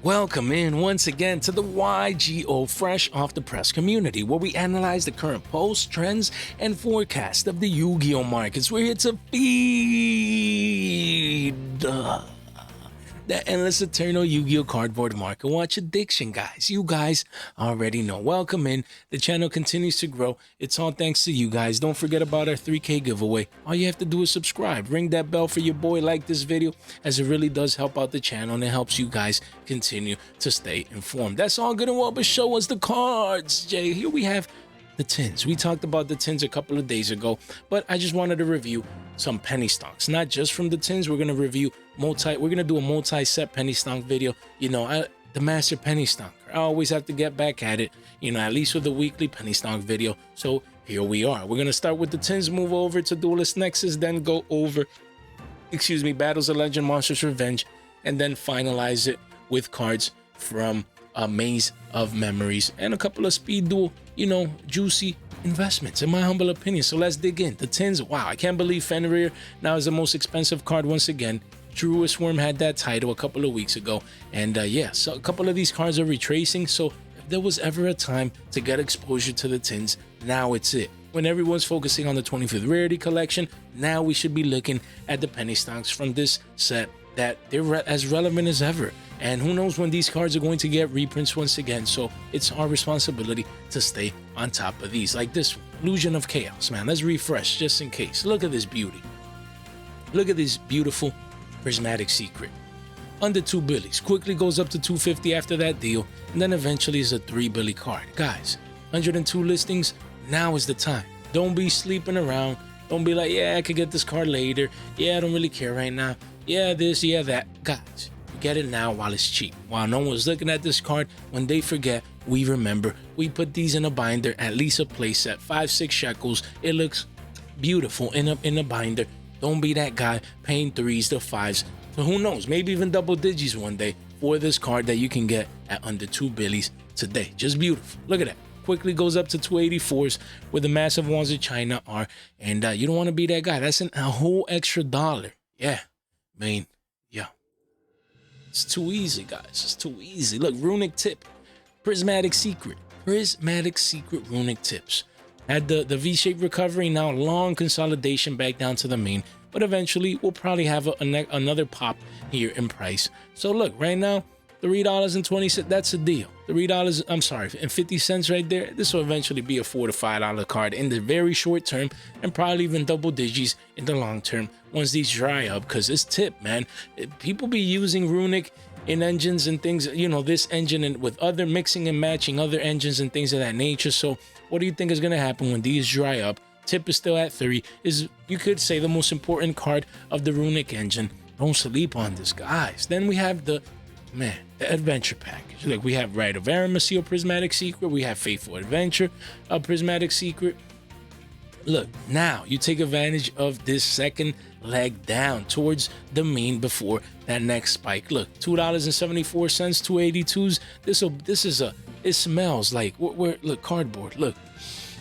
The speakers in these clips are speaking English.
Welcome in once again to the YGO Fresh Off the Press community, where we analyze the current posts, trends, and forecast of the Yu-Gi-Oh markets. We're here to feed the endless eternal Yu-Gi-Oh cardboard market watch addiction, guys. You guys already know. Welcome in. The channel continues to grow. It's all thanks to you guys. Don't forget about our 3K giveaway. All you have to do is subscribe. Ring that bell for your boy. Like this video, as it really does help out the channel and it helps you guys continue to stay informed. That's all good and well, but show us the cards, Jay. Here we have the tins. We talked about the tins a couple of days ago, but I just wanted to review some penny stocks, not just from the tins. We're going to review we're going to do a multi-set penny stock video. You know, the master penny stock, I always have to get back at it, you know, at least with the weekly penny stock video. So here we are. We're going to start with the tins, move over to Duelist Nexus, then go over, Battles of Legend, Monsters Revenge, and then finalize it with cards from a Maze of Memories and a couple of speed duel, you know, juicy investments in my humble opinion. So let's dig in. The tins, wow, I can't believe Fenrir now is the most expensive card once again. Truest Worm had that title a couple of weeks ago, and yeah, so a couple of these cards are retracing. So if there was ever a time to get exposure to the tins, now it's it. When everyone's focusing on the 25th rarity collection, now we should be looking at the penny stocks from this set, that they're as relevant as ever. And who knows when these cards are going to get reprints once again. So it's our responsibility to stay on top of these. Like this Illusion of Chaos, man. Let's refresh just in case. Look at this beauty. Look at this beautiful Prismatic Secret. Under 2 billies. Quickly goes up to 250 after that deal. And then eventually is a 3 billy card. Guys, 102 listings. Now is the time. Don't be sleeping around. Don't be like, yeah, I could get this card later. Yeah, I don't really care right now. Yeah, this, yeah, that. Guys, get it now while it's cheap. While no one's looking at this card, when they forget, we remember. We put these in a binder, at least a playset, 5-6 shekels. It looks beautiful in a binder. Don't be that guy paying 3s to 5s. So who knows, maybe even double digits one day for this card that you can get at under 2 billies today. Just beautiful. Look at that. Quickly goes up to 284s where the massive ones of China are. And you don't want to be that guy. That's a whole extra $1. Yeah, I mean, yeah. It's too easy, guys. It's too easy. Look, runic tip, Prismatic Secret, runic tips. Had the V-shaped recovery, now long consolidation back down to the main, but eventually we'll probably have another pop here in price. So look, right now, $3.20, that's a deal. $3, I'm sorry, and 50 cents right there. This will eventually be a $4 to $5 card in the very short term, and probably even double digits in the long term once these dry up, because it's tip, man. People be using runic in engines and things, you know, this engine and with other mixing and matching other engines and things of that nature. So what do you think is going to happen when these dry up? Tip is still at 3, is, you could say, the most important card of the runic engine. Don't sleep on this, guys. Then we have the adventure package. Look, we have Rite of Aramasio Prismatic Secret. We have Faithful Adventure Prismatic Secret. Look, now you take advantage of this second leg down towards the mean before that next spike. Look, $2.74, 282s. It smells like, look, cardboard. Look,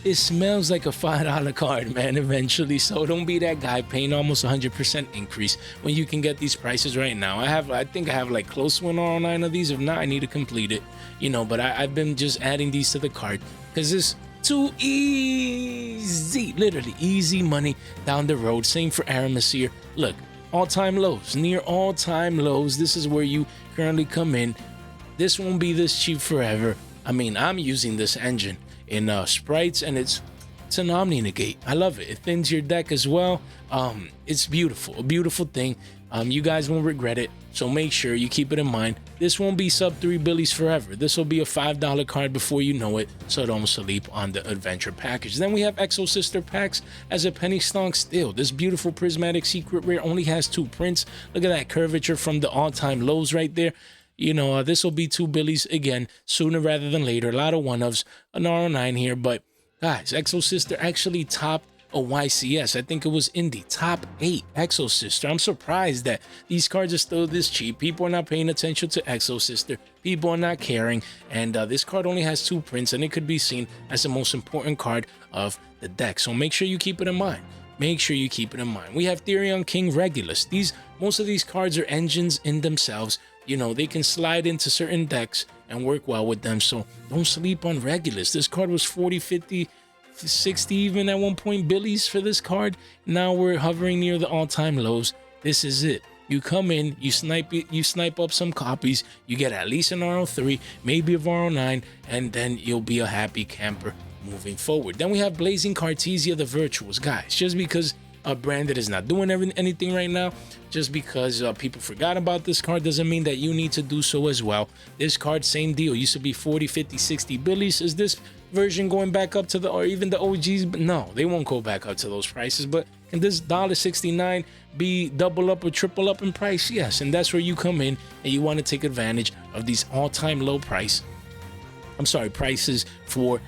it smells like a $5 card, man, eventually. So don't be that guy paying almost 100% increase when you can get these prices right now. I think I have like close to 109 of these. If not, I need to complete it, you know, but I've been just adding these to the cart because it's too easy, literally easy money down the road. Same for Aramasir. Look, all-time lows, near all-time lows. This is where you currently come in. This won't be this cheap forever. I mean, I'm using this engine in sprites, and it's an Omni Negate. I love it. It thins your deck as well. It's beautiful, a beautiful thing. You guys won't regret it, so make sure you keep it in mind. This won't be sub 3 billies forever. This will be a $5 card before you know it, so don't sleep on the adventure package. Then we have Exo Sister packs as a penny stock still. This beautiful Prismatic Secret Rare only has 2 prints. Look at that curvature from the all-time lows right there. You know, this will be 2 billies again, sooner rather than later. A lot of one-ofs, an R09 here, but guys, Exo Sister actually topped a YCS. I think it was Indie, top 8 Exo Sister. I'm surprised that these cards are still this cheap. People are not paying attention to Exo Sister. People are not caring, and this card only has 2 prints, and it could be seen as the most important card of the deck. So make sure you keep it in mind. Make sure you keep it in mind. We have Therion King Regulus. Most of these cards are engines in themselves. you know, they can slide into certain decks and work well with them. So don't sleep on Regulus. This card was 40, 50, 60 even at one point Billies for this card. Now we're hovering near the all-time lows. This is it. You come in, you snipe up some copies, you get at least an RO3, maybe a RO9, and then you'll be a happy camper moving forward. Then we have Blazing Cartesia, the Virtuals. Guys, just because a brand that is not doing anything right now, just because people forgot about this card, doesn't mean that you need to do so as well. This card, same deal, used to be 40, 50, 60 Billies. Is this version going back up to the, or even the OGs? But no, they won't go back up to those prices. But can this $1.69 be double up or triple up in price? Yes, and that's where you come in and you want to take advantage of these all-time low prices for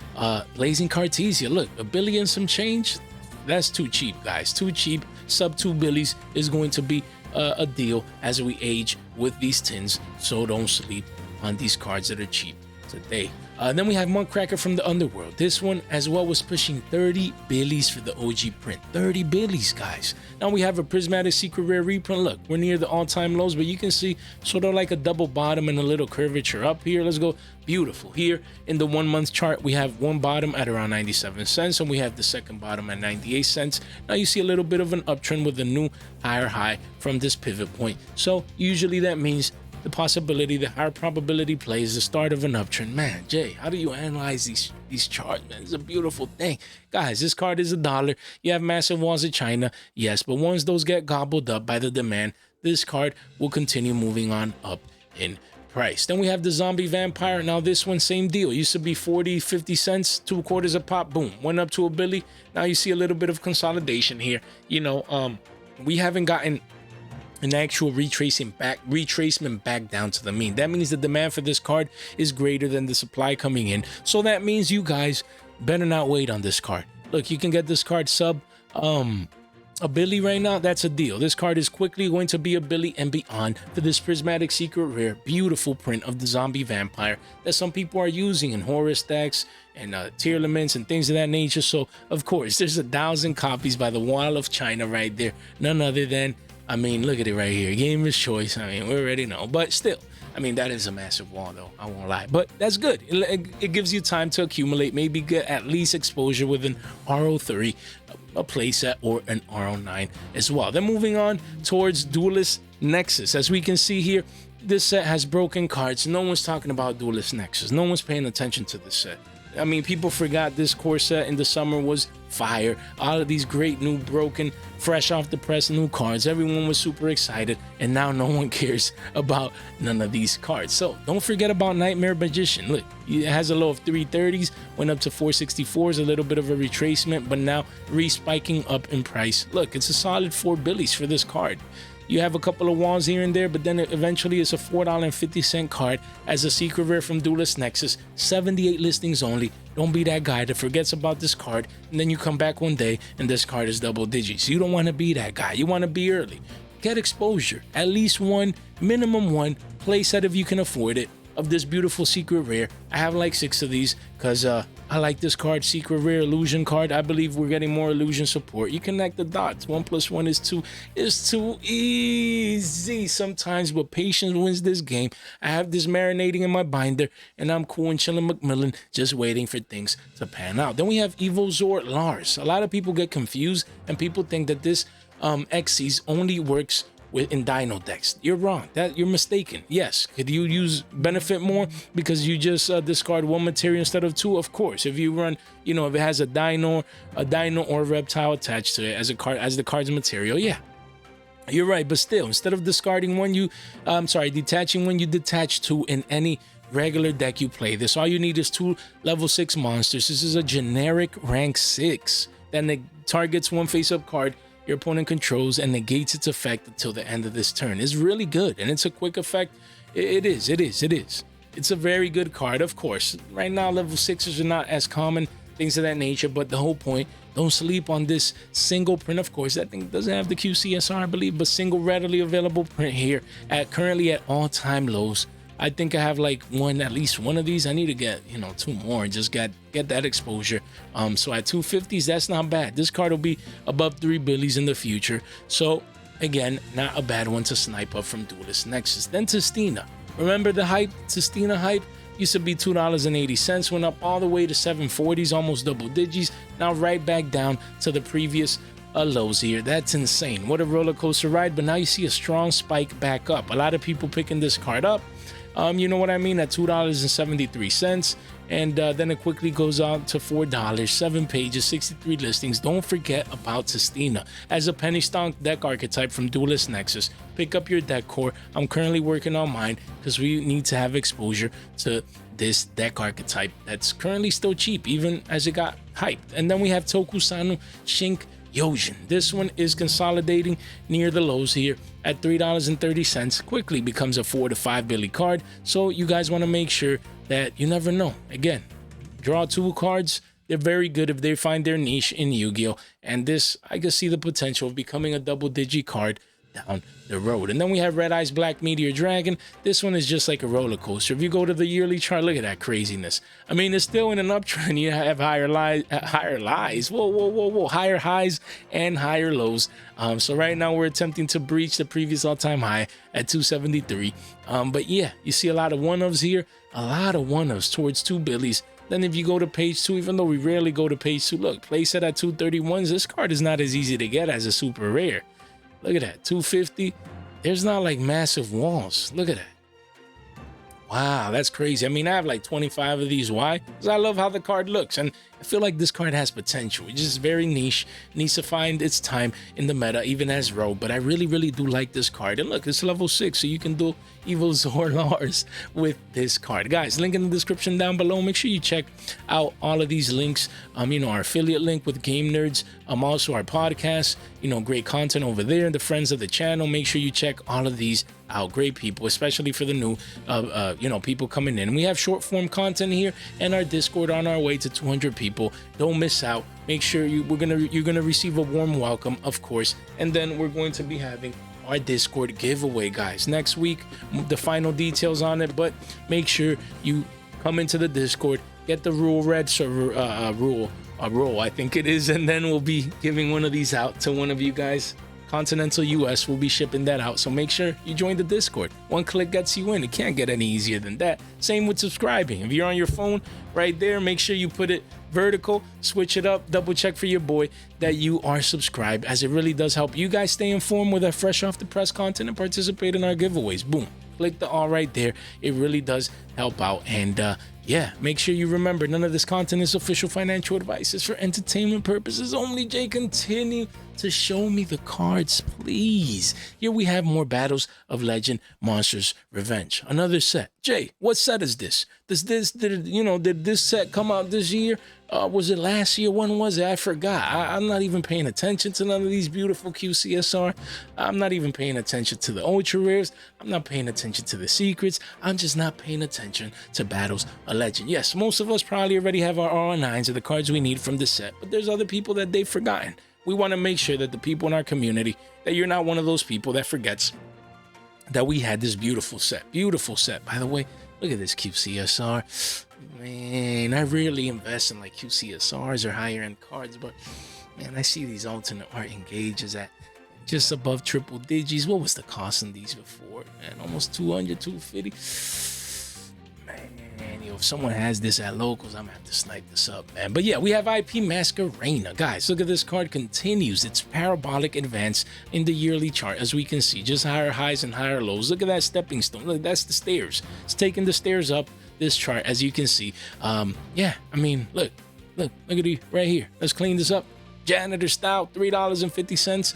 Blazing Cartesia. Look, a billion some change. That's too cheap, guys. Too cheap. Sub 2 Billies is going to be a deal as we age with these tins. So don't sleep on these cards that are cheap today. Then we have Muncracker from the Underworld. This one as well was pushing 30 Billies for the OG print. 30 Billies, guys. Now we have a Prismatic Secret Rare reprint. Look, we're near the all-time lows, but you can see sort of like a double bottom and a little curvature up here. Let's go. Beautiful. Here in the 1 month chart, we have one bottom at around 97 cents, and we have the second bottom at 98 cents. Now you see a little bit of an uptrend with a new higher high from this pivot point. So usually that means the possibility, the higher probability play is the start of an uptrend. Man, Jay, how do you analyze these charts, man? It's a beautiful thing. Guys, this card is $1. You have massive walls of China, yes, but once those get gobbled up by the demand, this card will continue moving on up in price. Then we have the Zombie Vampire. Now this one, same deal. Used to be 40, 50 cents, 2/4 a pop, boom, went up to a Billy. Now you see a little bit of consolidation here. You know, we haven't gotten an actual retracement back down to the mean. That means the demand for this card is greater than the supply coming in. So that means you guys better not wait on this card. Look, you can get this card sub a Billy right now. That's a deal. This card is quickly going to be a Billy and beyond for this Prismatic Secret Rare, beautiful print of the Zombie Vampire that some people are using in Horus decks and tier limits and things of that nature. So of course there's 1,000 copies by the Wall of China right there. None other than, I mean, look at it right here. Gamer's choice. I mean, we already know. But still, I mean, that is a massive wall, though. I won't lie. But that's good. It gives you time to accumulate, maybe get at least exposure with an RO3, a playset, or an RO9 as well. Then moving on towards Duelist Nexus. As we can see here, this set has broken cards. No one's talking about Duelist Nexus. No one's paying attention to this set. I mean, people forgot this core set in the summer was fire. All of these great new broken, fresh off the press new cards. Everyone was super excited, and now no one cares about none of these cards. So don't forget about Nightmare Magician. Look, it has a low of 330s, went up to 464s, a little bit of a retracement, but now re-spiking up in price. Look, it's a solid 4 Billies for this card. You have a couple of walls here and there, but then eventually it's a $4.50 card as a secret rare from Duelist Nexus. 78 listings only. Don't be that guy that forgets about this card, and then you come back one day and this card is double digits. You don't want to be that guy. You want to be early. Get exposure. At least one, minimum one, play set if you can afford it, of this beautiful secret rare. I have like 6 of these because I like this card, secret rare illusion card. I believe we're getting more illusion support. You connect the dots. 1 + 1 is 2. It's too easy sometimes, but patience wins this game. I have this marinating in my binder, and I'm cool and chilling Macmillan, just waiting for things to pan out. Then we have Evil Zord Lars. A lot of people get confused, and people think that this Xyz only works in Dino decks. You're wrong. You're mistaken. Yes, could you use benefit more because you just discard 1 material instead of 2? Of course. If you run, you know, if it has a dino or reptile attached to it as the card's material, yeah, you're right. But still, instead of discarding 1, detaching 1, you detach 2 in any regular deck you play. This all you need is 2 level 6 monsters. This is a generic rank 6. Then it targets 1 face-up card your opponent controls and negates its effect until the end of this turn. It's really good, and it's a quick effect. It is. It's a very good card. Of course, right now level 6s are not as common, things of that nature, but the whole point, don't sleep on this single print. Of course, that thing doesn't have the QCSR, I believe, but single readily available print here currently at all-time lows. I think I have like at least one of these. I need to get, 2 more and just get that exposure. So at 250s, that's not bad. This card will be above 3 Billies in the future. So again, not a bad one to snipe up from Duelist Nexus. Then Testina. Remember the hype? Testina hype? Used to be $2.80, went up all the way to 740s, almost double digits. Now right back down to the previous lows here. That's insane. What a roller coaster ride. But now you see a strong spike back up. A lot of people picking this card up. You know what I mean? At $2.73. And then it quickly goes out to $4, 7 pages, 63 listings. Don't forget about Testina as a penny stock deck archetype from Duelist Nexus. Pick up your deck core. I'm currently working on mine because we need to have exposure to this deck archetype that's currently still cheap, even as it got hyped. And then we have Tokusanu Shink Yojin. This one is consolidating near the lows here at $3.30. Quickly becomes a 4 to 5 billy card. So you guys want to make sure that you never know. Again, draw 2 cards. They're very good if they find their niche in Yu-Gi-Oh! And this, I can see the potential of becoming a double-digit card down the road. And then we have Red Eyes Black Meteor Dragon. This one is just like a roller coaster. If you go to the yearly chart, look at that craziness. I mean, it's still in an uptrend. You have higher highs. Whoa. Higher highs and higher lows. So right now we're attempting to breach the previous all-time high at 273. But yeah, you see a lot of one-ofs here. A lot of one-ofs towards 2 billies. Then if you go to page 2, even though we rarely go to page 2, look, place it at 231s. This card is not as easy to get as a super rare. Look at that, 250. There's not like massive walls. Look at that. Wow, that's crazy. I mean, I have like 25 of these. Why? Because I love how the card looks. And I feel like this card has potential. It's just very niche. Needs to find its time in the meta, even as Rogue. But I really do like this card. And look, it's level 6, so you can do Evil Zor Lars with this card. Guys, link in the description down below. Make sure you check out all of these links. You know, our affiliate link with Game Nerds. Also our podcast. You know, great content over there. The friends of the channel. Make sure you check all of these out. Great people, especially for the new you know, people coming in. We have short form content here and our Discord on our way to 200 people. Don't miss out. Make sure you're gonna receive a warm welcome, of course. And then we're going to be having our Discord giveaway, guys, next week. The final details on it, but make sure you come into the Discord, get the rule red server rule, I think it is, and then we'll be giving one of these out to one of you guys. Continental US will be shipping that out, so make sure you join the Discord. One click gets you in. It can't get any easier than that. Same with subscribing. If you're on your phone right there, make sure you put it vertical, switch it up, double check for your boy that you are subscribed, as it really does help you guys stay informed with our fresh off the press content and participate in our giveaways. Boom, click the all right there. It really does help out. And yeah, make sure you remember, none of this content is official financial advice. It's for entertainment purposes only. Jay, continue to show me the cards, please. Here we have more Battles of Legend Monsters Revenge. Another set. Jay, what set is this? Did this set come out this year? Was it last year? When was it? I forgot. I'm not even paying attention to none of these beautiful QCSR. I'm not even paying attention to the ultra rares. I'm not paying attention to the secrets. I'm just not paying attention to Battles of Legend. Yes, most of us probably already have our R9s of the cards we need from the set, but there's other people that they've forgotten. We want to make sure that the people in our community, that you're not one of those people that forgets that we had this beautiful set. Beautiful set. By the way, look at this QCSR. Man, I rarely invest in like QCSRs or higher end cards, but man, I see these alternate art engages at just above triple digits. What was the cost on these before? Man, almost 200, 250. Man, yo, if someone has this at locals, I'm gonna have to snipe this up, man. But yeah, we have IP Masquerena. Guys, look at this card. Continues its parabolic advance in the yearly chart, as we can see. Just higher highs and higher lows. Look at that stepping stone. Look, that's the stairs. It's taking the stairs up this chart, as you can see. Yeah, I mean, look at it right here. Let's clean this up. Janitor style, $3.50.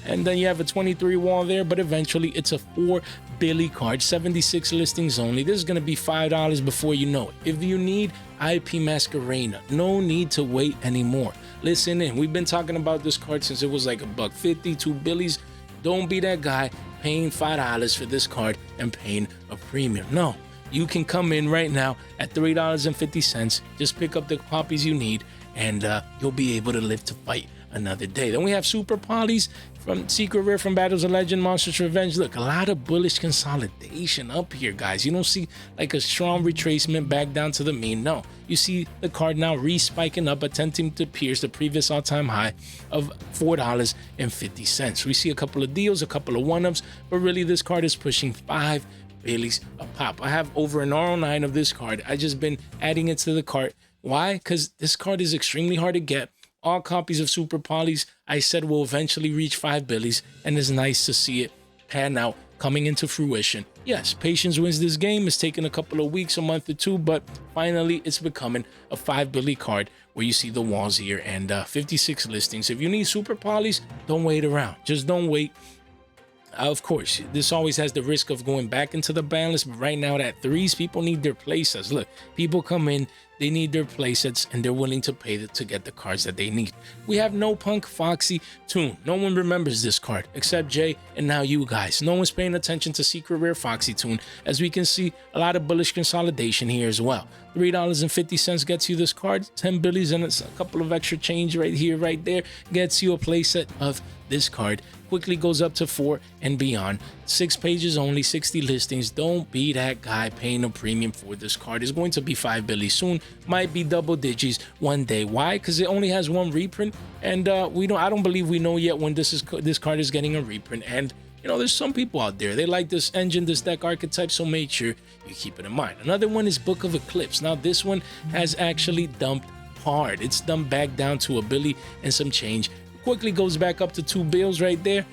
And then you have a 23 wall there, but eventually it's a 4 Billy card, 76 listings only. This is going to be $5 before you know it. If you need IP Masquerena, no need to wait anymore. Listen in. We've been talking about this card since it was like $1.50, 2 Billies. Don't be that guy paying $5 for this card and paying a premium. No, you can come in right now at $3.50. Just pick up the copies you need, and you'll be able to live to fight another day. Then we have Super Polys from Secret Rare from Battles of Legend, Monsters Revenge. Look, a lot of bullish consolidation up here, guys. You don't see like a strong retracement back down to the mean. No, you see the card now re-spiking up, attempting to pierce the previous all-time high of $4.50. We see a couple of deals, a couple of one-ups, but really this card is pushing 5 Baileys a pop. I have over an R09 of this card. I just been adding it to the cart. Why? Because this card is extremely hard to get. All copies of Super Polys, I said, will eventually reach 5 Baileys, and it's nice to see it pan out, coming into fruition. Yes, patience wins this game. It's taken a couple of weeks, a month or two, but finally it's becoming a 5 Bailey card where you see the walls here and 56 listings. If you need Super Polys, don't wait around. Just don't wait. Of course, this always has the risk of going back into the ban list, but right now at 3s, people need their playsets. Look, people come in, they need their playsets, and they're willing to pay to get the cards that they need. We have No Punk Foxy Toon. No one remembers this card except Jay and now you guys. No one's paying attention to Secret Rare Foxy Toon. As we can see, a lot of bullish consolidation here as well. $3.50 gets you this card. 10 billies and it's a couple of extra change right here, right there, gets you a playset of this card. Quickly goes up to 4 and beyond. 6 pages only, 60 listings. Don't be that guy paying a premium for this card. It's going to be 5 Billy soon. Might be double digits one day. Why? Because it only has one reprint, and I don't believe we know yet when this card is getting a reprint. And you know, there's some people out there, they like this engine, this deck archetype, so make sure you keep it in mind. Another one is Book of Eclipse. Now this one has actually dumped hard. It's dumped back down to a Billy and some change. Quickly goes back up to 2 bills right there.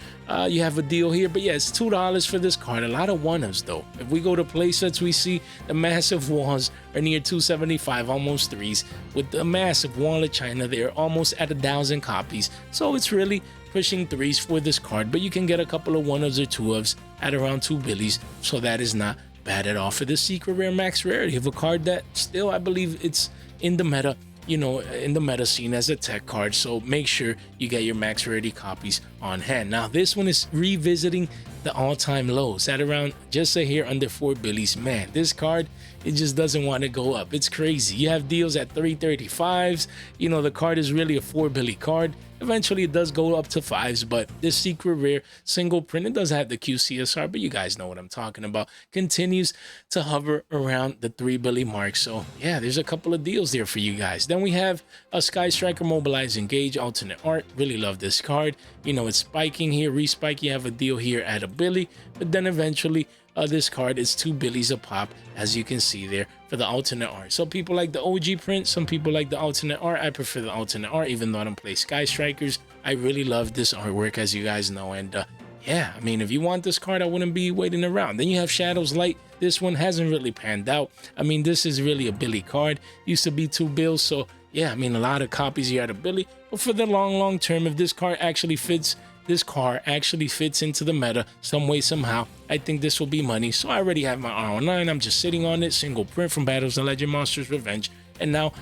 You have a deal here, but yeah, it's $2 for this card. A lot of one-ups though. If we go to playsets, we see the massive walls are near 275, almost 3s. With the massive wall of China, they're almost at 1,000 copies. So it's really pushing 3s for this card, but you can get a couple of one-ups or 2-ups at around 2 billies. So that is not bad at all for the Secret Rare Max Rarity of a card that still, I believe it's in the meta, you know, in the meta scene as a tech card. So make sure you get your max rarity copies on hand. Now this one is revisiting the all-time lows at around just here under 4 billies. Man, this card, it just doesn't want to go up. It's crazy. You have deals at 335s. You know, the card is really a 4 billy card. Eventually it does go up to 5s, but this Secret Rare single print, it does have the QCSR, but you guys know what I'm talking about, continues to hover around the 3 billy mark. So yeah, there's a couple of deals there for you guys. Then we have a Sky Striker Mobilize Engage alternate art. Really love this card. You know, it's spiking here, respike. You have a deal here at a billy, but then eventually this card is 2 billies a pop, as you can see there, for the alternate art. Some people like the OG print, some people like the alternate art. I prefer the alternate art, even though I don't play Sky Strikers. I really love this artwork, as you guys know. And yeah, I mean, if you want this card, I wouldn't be waiting around. Then you have Shadows Light. This one hasn't really panned out. I mean, this is really a billy card. Used to be 2 bills, so yeah, I mean, a lot of copies here at a billy. But for the long term, if this card actually fits, this car actually fits into the meta some way, somehow, I think this will be money. So I already have my R09. I'm just sitting on it. Single print from Battles of Legend, Monsters Revenge. And now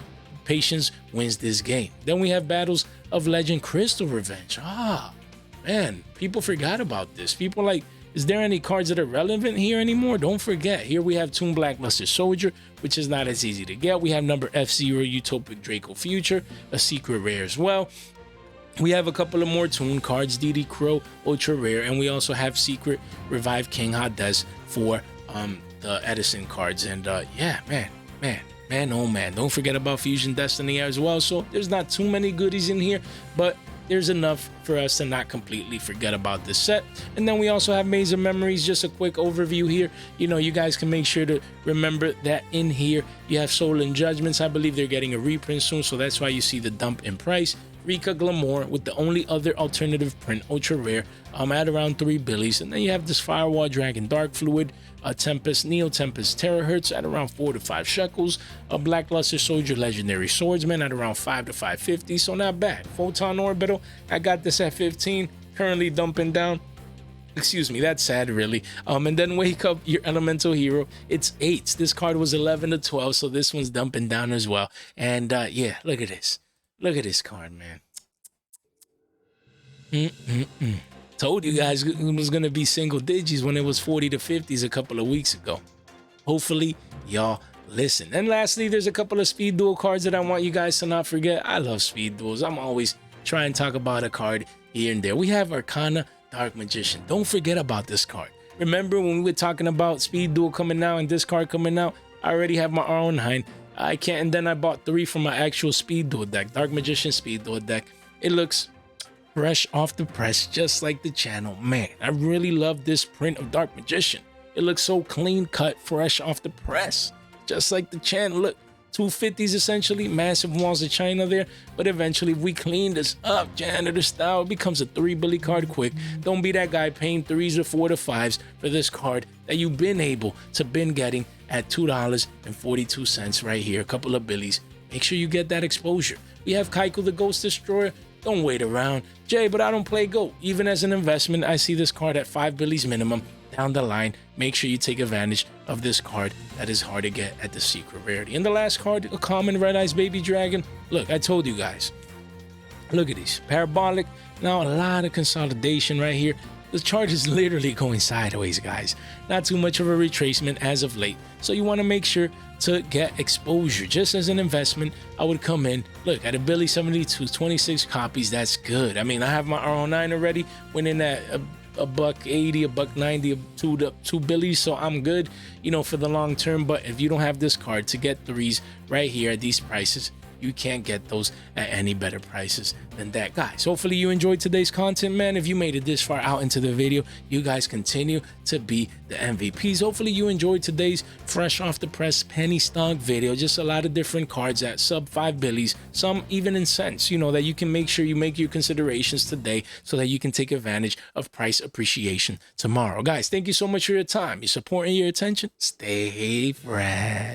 patience wins this game. Then we have Battles of Legend Crystal Revenge. Ah, man, people forgot about this. People like, is there any cards that are relevant here anymore? Don't forget, here we have Toon Blackluster Soldier, which is not as easy to get. We have number F-Zero Utopic Draco Future, a secret rare as well. We have a couple of more Toon cards, DD Crow, ultra rare, and we also have Secret Revive King Hades for the Edison cards. And yeah, man, oh man, don't forget about Fusion Destiny as well. So there's not too many goodies in here, but there's enough for us to not completely forget about this set. And then we also have Maze of Memories. Just a quick overview here. You know, you guys can make sure to remember that in here you have Soul and Judgments. I believe they're getting a reprint soon, so that's why you see the dump in price. Rika Glamour with the only other alternative print, ultra rare, at around 3 billies. And then you have this Firewall Dragon Dark Fluid, Tempest, Neo Tempest Terahertz at around 4 to 5 shekels, a Blackluster Soldier Legendary Swordsman at around 5 to 550, so not bad. Photon Orbital, I got this at 15, currently dumping down. Excuse me, that's sad really. And then Wake Up Your Elemental Hero, it's 8s. This card was 11 to 12, so this one's dumping down as well. And yeah, look at this. Look at this card, man. Told you guys it was going to be single digits when it was 40 to 50s a couple of weeks ago. Hopefully, y'all listen. And lastly, there's a couple of Speed Duel cards that I want you guys to not forget. I love Speed Duels. I'm always try and talk about a card here and there. We have Arcana Dark Magician. Don't forget about this card. Remember when we were talking about Speed Duel coming out and this card coming out? I already have my R09. I can't, and then I bought 3 from my actual Speed Duel deck, Dark Magician Speed Duel deck. It looks fresh off the press, just like the channel. Man, I really love this print of Dark Magician. It looks so clean cut, fresh off the press, just like the channel. Look, 250s essentially, massive walls of China there. But eventually, if we clean this up, janitor style, it becomes a 3 Billy card quick. Don't be that guy paying 3s or 4 to 5s for this card that you've been able to getting at $2.42 right here. A couple of Billies. Make sure you get that exposure. We have Kaiko the Ghost Destroyer. Don't wait around. Jay, but I don't play GOAT. Even as an investment, I see this card at 5 Billies minimum. Down the line, make sure you take advantage of this card that is hard to get at the secret rarity. And the last card, a common Red Eyes Baby Dragon. Look, I told you guys. Look at these. Parabolic. Now a lot of consolidation right here. The chart is literally going sideways, guys. Not too much of a retracement as of late. So you want to make sure to get exposure. Just as an investment, I would come in, look, at a Billy 72, 26 copies. That's good. I mean, I have my R09 already. Went in at a $1.80, a $1.90, two Billies, so I'm good, you know, for the long term. But if you don't have this card to get 3s right here at these prices, you can't get those at any better prices than that. Guys, hopefully you enjoyed today's content, man. If you made it this far out into the video, you guys continue to be the MVPs. Hopefully you enjoyed today's fresh off the press penny stock video. Just a lot of different cards at sub 5 Billies, some even in cents, you know, that you can make sure you make your considerations today so that you can take advantage of price appreciation tomorrow. Guys, thank you so much for your time, your support, and your attention. Stay fresh.